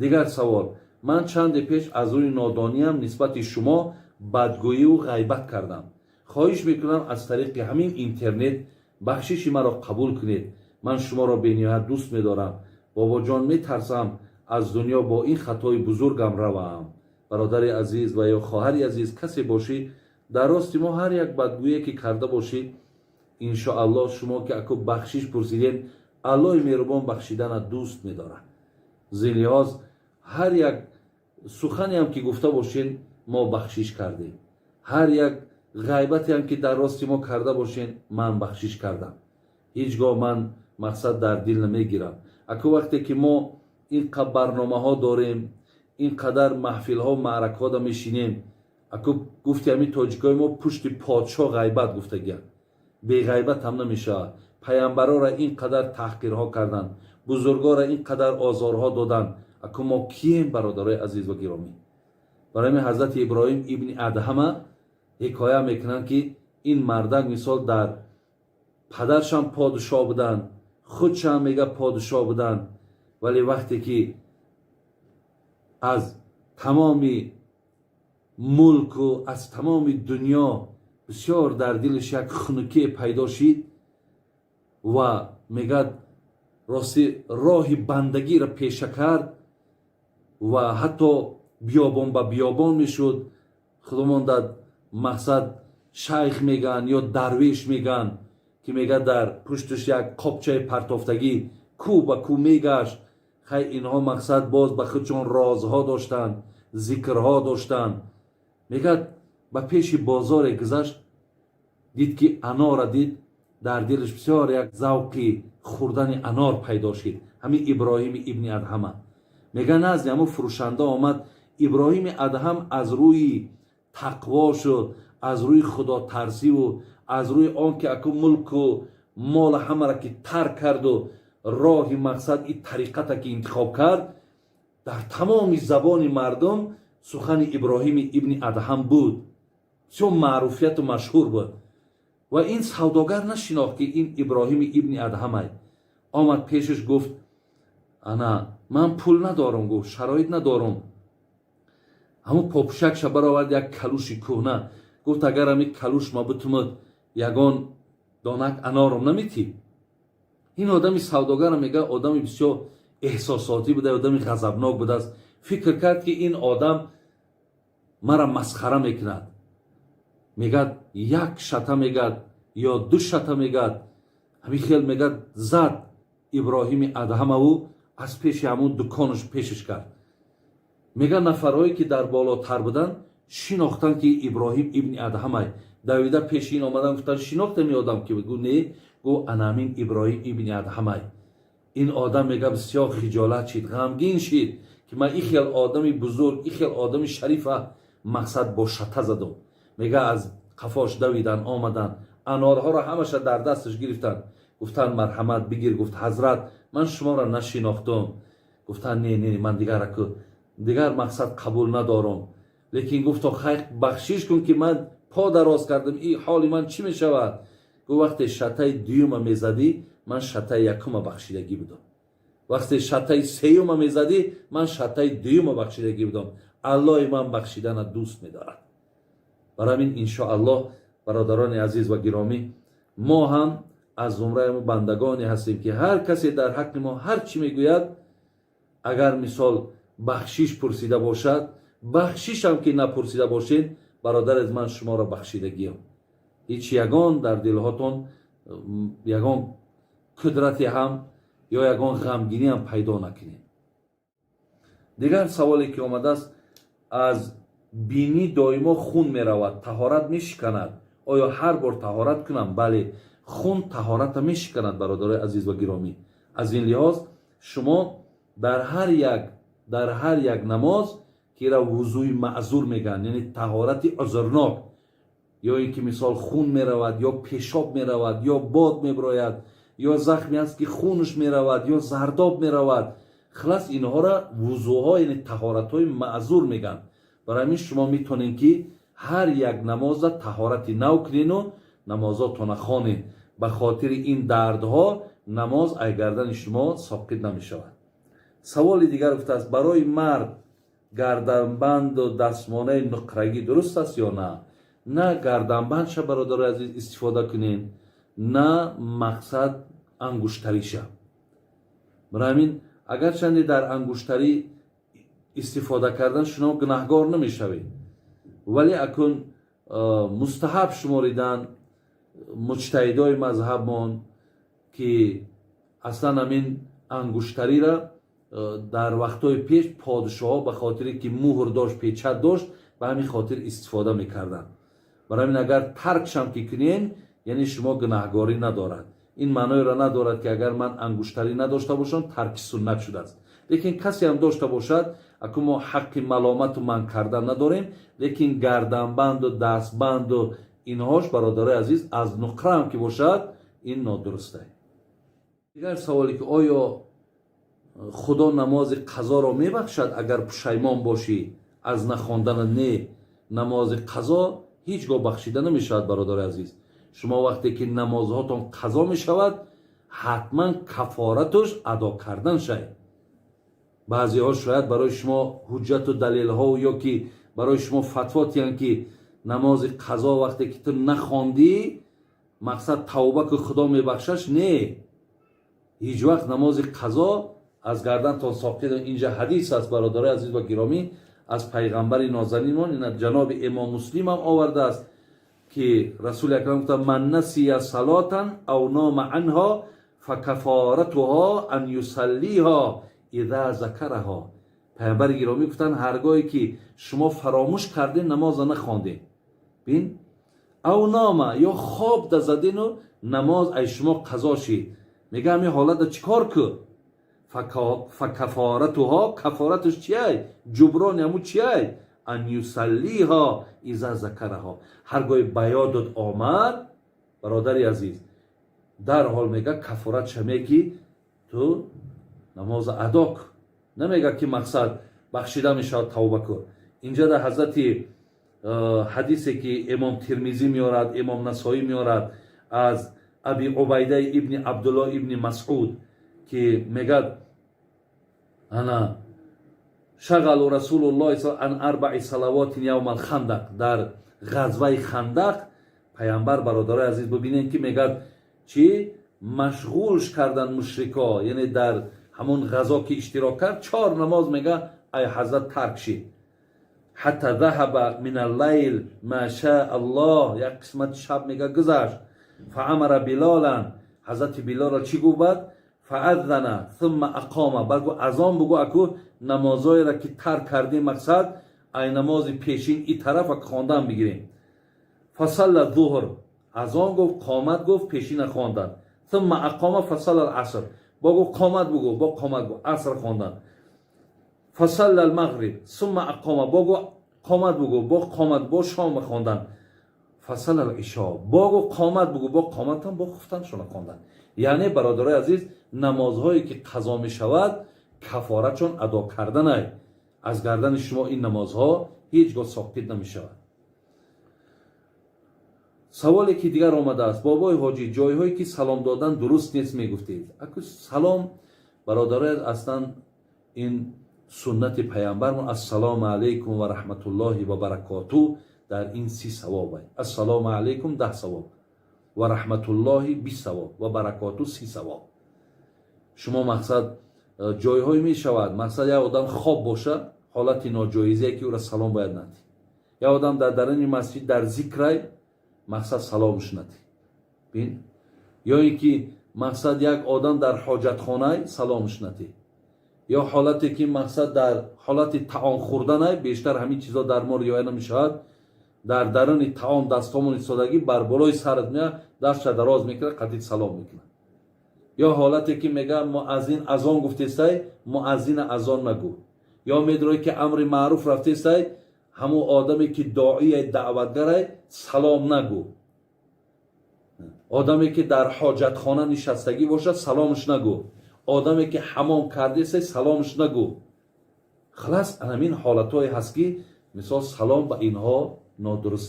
дигар савол. ман чанде пеш аз рӯи нодониям нисбати шумо бадгӯиву ғайбат кардам. хоҳиш мекунам аз тариқи ҳамин интернет бахшиши маро қабул кунед. ман шуморо бениҳоят дӯст медорам. бобоҷон, метарсам аз дунё бо ин хатои бузургам равам. бародари азиз ва ё хоҳари азиз, касе бошӣ дар рости мо ҳар як бадгӯие ки карда бошӣ, иншоаллоҳ шумо ки ако бахшиш пурсидед, аллоҳи меҳрубон бахшидана дӯст медорад. зиллиҳоз ҳар як суханеам ки гуфта бошед, мо бахшиш кардем. ҳар як ғайбатеам ки дар рости мо карда бошед, ман бахшиш кардам. ҳеҷ гоҳ ман мақсад дар дил намегирам. ако вақте ки мо ин қадр барномаҳо дорем, ин қадар маҳфилҳо маъракаҳода мешинем, ако гуфти ҳамин тоҷикои мо пушти подшоҳ ғайбат гуфтагиям. беғайбат ҳам намешавад. пайғамбарора ин қадар таҳқирҳо карданд, бузургора ин қадар озорҳо доданд. ако мо кием, бародарои азиз ва гиромӣ? барои ҳамин ҳазрати иброҳим ибни адҳама ҳикоя мекунанд ки ин мардак мисол дар падаршам подшоҳ буданд, худшам мега подшоҳ буданд, вале вақте ки аз тамоми мулку аз тамоми дунё бисёр дар дилаш як хунукие пайдо шид ва мегад рости роҳи бандагиро пеша кард ва ҳатто биёбон ба биёбон мешуд. худомон дад мақсад шайх меган ё дарвеш меган ки мега дар пушташ як қопчаи партофтагӣ кӯ ба кӯ мегашт. хай инҳо мақсад боз ба худшон розҳо доштанд, зикрҳо доштанд. мегад ба пеши бозоре гузашт, дид ки анора дид, дар дилаш бисёр як завқи хӯрдани анор пайдо шид. ҳамин иброҳими ибни адҳама мега назди ҳамун фурӯшанда омад. иброҳими адҳам аз рӯи тақво шуд, аз рӯи худотарсиву аз рӯи он ки аку мулку мола ҳамара ки тарк карду роҳи мақсад и тариқата ки интихоб кард, дар тамоми забони мардум сухани иброҳими ибни адҳам буд. бисёр маъруфияту машҳур буд. ва ин савдогар нашинохт ки ин иброҳими ибни адҳамай. омад пешаш гуфт, ана ман пул надорам, гуфт шароит надорам. ҳамун попушакша баровард як калуши кӯҳна. гуфт агар ҳамин калуш ма битумад ягон донак анорам наметӣ? ин одами савдогарам мега одами бисёр эҳсосотӣ буда, одами ғазабнок будааст. фикр кард ки ин одам мара масхара мекунад. мегад як шата мегад ё ду шата мегад. ҳамин хел мегад зад иброҳими адҳамаву аз пеши ҳамун дуконаш пешаш кард. мега нафарҳое ки дар болотар буданд шинохтанд ки иброҳим ибни адҳамай. давида пеши ин омадан гуфтанд, шинохтем ин одам ки? гу не, гу анамин иброҳим ибни адҳамай. ин одам мега бисёр хиҷолат шид, ғамгин шид ки ман ин хел одами бузург, ин хел одами шарифа мақсад бо шата задам. мега аз қафош давидан, омадан анорҳоро ҳамаша дар дасташ гирифтанд. гуфтанд марҳамат бигир. гуфт ҳазрат, ман шуморо нашинохтам. гуфтанд не, ман дигар мақсад қабул надорам. лекин гуфто хай бахшиш кун ки ман по дароз кардам, ин ҳоли ман чӣ мешавад? гу вақте шатаи дуюма мезадӣ, ман шатаи якума бахшидагӣ будам. вақте шатаи сеюма мезадӣ, ман шатаи дуюма бахшидагӣ будам. аллоҳи ман бахшидана дӯст медорад. барои ҳамин иншоаллоҳ, бародарони азиз ва гиромӣ, мо ҳам аз зумраи мо бандагоне ҳастем ки ҳар касе дар ҳаққи мо ҳар чӣ мегӯяд, агар мисол бахшиш пурсида бошад, бахшишам ки напурсида бошед, бародари ман шуморо бахшидагиям. ҳеҷ ягон дар дилҳотон ягон қудрате ҳам ё ягон ғамгиниам пайдо накунед. дигар саволе ки омадааст, аз бинӣ доимо хун меравад, таҳорат мешиканад. оё ҳар бор таҳорат кунам? бале, хун таҳората мешиканад, бародарои азиз ва гиромӣ. аз ин лиҳоз шумо дар ҳар як намоз ки ра вузӯи маъзур мегӯянд, яъне таҳорати узрнок, ё ин ки мисол хун меравад, ё пешоб меравад, ё бод мебирояд, ё захме аст ки хунаш меравад, ё зардоб меравад, хилас инҳора вузӯҳо, яъне таҳоратҳои маъзур мегӯянд. барои ҳамин шумо метонед ки ҳар як намоза таҳорати нав кунеду намозотона хонед. ба хотири ин дардҳо намоз аз гардани шумо соқит намешавад. саволи дигар гуфтааст, барои мард гарданбанду дастмонаи нуқрагӣ дуруст аст ё на? на гарданбандша бародари азиз истифода кунед, на мақсад ангуштариша. барои ҳамин агарчанде дар ангуштарӣ истифода кардан шумо гунаҳгор намешавед, вале акун мустаҳаб шуморидан муҷтаҳидои мазҳабмон ки аслан ҳамин ангуштарира дар вақтҳои пеш подшоҳо ба хотире ки муҳр дошт, печат дошт, ба ҳамин хотир истифода мекарданд. барои ҳамин агар таркшам ки кунен, яъне шумо гунаҳгорӣ надорад. ин маъноеро надорад ки агар ман ангуштарӣ надошта бошам тарки суннат шудааст. лекин касе ҳам дошта бошад, акун мо ҳаққи маломату манъ кардан надорем, лекин гарданбанду дастбанду инҳош бародари азиз аз нуқра ҳам ки бошад, ин нодуруст аст. дигар саволе ки оё худо намози қазоро мебахшад агар пушаймон бошӣ аз нахондана? не, намози қазо ҳеҷ гоҳ бахшида намешавад. бародари азиз, шумо вақте ки намозҳотон қазо мешавад, ҳатман кафоратуш адо кардан шавад. баъзеҳо шояд барои шумо ҳуҷҷату далелҳо ё ки барои шумо фатво диҳанд ки намози қазо вақте ки ту нахондӣ мақсад тавба ки худо мебахшаш. не, ҳеҷ вақт намози қазо аз гардантон соқит. инҷа ҳадис аст бародари азиз ва гиромӣ аз пайғамбари нозанинмон, ина ҷаноби имом муслим ҳам овардааст ки расули акрам гуфтанд, ман насия салотан ав нома анҳо факафоратуҳо ан юсаллиҳо иза закараҳо. пайғамбари гиромӣ гуфтанд, ҳаргоҳе ки шумо фаромӯш карден намоза нахонден, бин ав нома ё хоб дазадену намоз ай шумо қазо шид, мега ҳамин ҳолатда чӣ кор ку? факафоратуҳо, кафоратуш чиай? ҷуброни ҳамун чиай? ан юсаллиҳо иза закараҳо. ҳаргоҳи ба ёдот омад, бародари азиз, дарҳол мега кафорат шаме ки ту намоза адо ку. намега ки мақсад бахшида мешавад, тавба ку. инҷа дар ҳазрати ҳадисе ки имом тирмизӣ меорад, имом насоӣ меорад аз аби убайдаи ибни абдуллоҳ ибни масъуд ки мегад, ана шағалу расулуллоҳи ан арбаи салавотин явмал хандақ. дар ғазваи хандақ пайғамбар, бародари азиз, бубинем ки мегад чи машғулш кардан мушрико, яъне дар ҳамон ғазо ки иштирок кард 4 намоз мега ай ҳазрат тарк шид. ҳатта заҳаба миналлайл ма шаа аллоҳ, як қисмати шаб мега гузашт. фаамара билолан, ҳазрати билолро чӣ гӯбад? фааззана сумма ақома, багу азон бугу аку намозоеро ки тарк кардем, мақсад ай намози пешин и тарафа хондан бигирем. фасалла зуҳр, азон гуфт, қомат гуфт, пешина хондан. сумма ақома фасалла аср, багу қомат бугу, бо қомат гуфт, аср хондан. фасалла алмағриб, сумма ақома, багу қомат бугу, бо қомат, бо шом хондан. фасалла алишо, багу қомат бугу, бо қоматам, бо хуфтаншона хондан. яъне бародари азиз, намозҳое ки қазо мешавад, кафоратшон адо карданай. аз гардани шумо ин намозҳо ҳеҷ гоҳ соқит намешавад. саволе ки дигар омадааст, бобои ҳоҷӣ, ҷойҳое ки салом додан дуруст нест мегуфтед. аку салом, бародари аслан ин суннати пайғамбармон, ассалому алайкум ва раҳматуллоҳи ва баракоту, дар ин 30 савоб аст. ассалому алайкум 10 савоб ва раҳматуллоҳи 20 савоб ва баракоту 30 савоб. шумо мақсад ҷойҳое мешавад, мақсад як одам хоб бошад, ҳолати ноҷоизие ки ӯра салом бояд надӣ. як одам дар дарани масҷид дар зикрай, мақсад саломш надӣ. бин ё ин ки мақсад як одам дар ҳоҷатхонай, саломш надӣ. ё ҳолате ки мақсад дар ҳолати таом хӯрданай, бештар ҳамин чизо дар мо риоя намешавад. дар дарани таом дастомон истодагӣ бар болои сарат меяд, дастша дароз мекунад, қадид салом мекунад. ё ҳолате ки мега муаззин азон гуфтесай, муаззина азон нагӯ. ё медрои ки амри маъруф рафтесай, ҳамун одаме ки доияй, даъватгарай, салом нагӯ. одаме ки дар ҳоҷатхона нишастагӣ бошад, саломш нагӯ. одаме ки ҳамом кардесай, саломш нагӯ. халас ҳамин ҳолатҳое ҳаст ки мисол салом ба инҳо нодуруст.